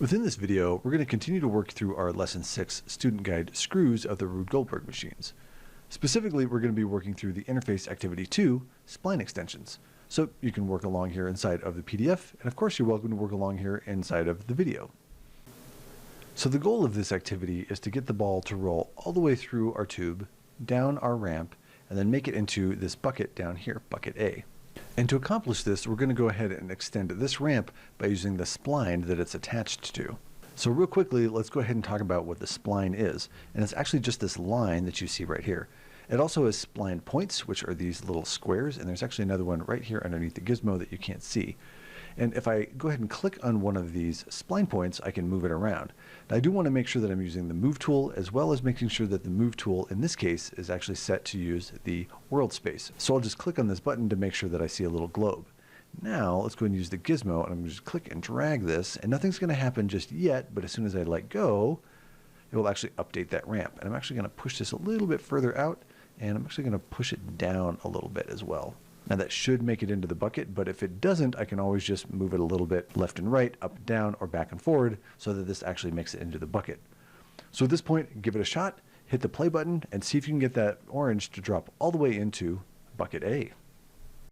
Within this video, we're going to continue to work through our Lesson 6 student guide screws of the Rube Goldberg machines. Specifically, we're going to be working through the interface activity 2, Spline Extensions. So you can work along here inside of the PDF, and of course you're welcome to work along here inside of the video. So the goal of this activity is to get the ball to roll all the way through our tube, down our ramp, and then make it into this bucket down here, bucket A. And to accomplish this, we're going to go ahead and extend this ramp by using the spline that it's attached to. So real quickly, let's go ahead and talk about what the spline is. And it's actually just this line that you see right here. It also has spline points, which are these little squares, and there's actually another one right here underneath the gizmo that you can't see. And if I go ahead and click on one of these spline points, I can move it around. Now, I do want to make sure that I'm using the move tool, as well as making sure that the move tool in this case is actually set to use the world space. So I'll just click on this button to make sure that I see a little globe. Now let's go ahead and use the gizmo, and I'm going to just click and drag this, and nothing's going to happen just yet, but as soon as I let go, it will actually update that ramp. And I'm actually going to push this a little bit further out, and I'm actually going to push it down a little bit as well. Now that should make it into the bucket, but if it doesn't, I can always just move it a little bit left and right, up, down, or back and forward so that this actually makes it into the bucket. So at this point, give it a shot, hit the play button, and see if you can get that orange to drop all the way into bucket A.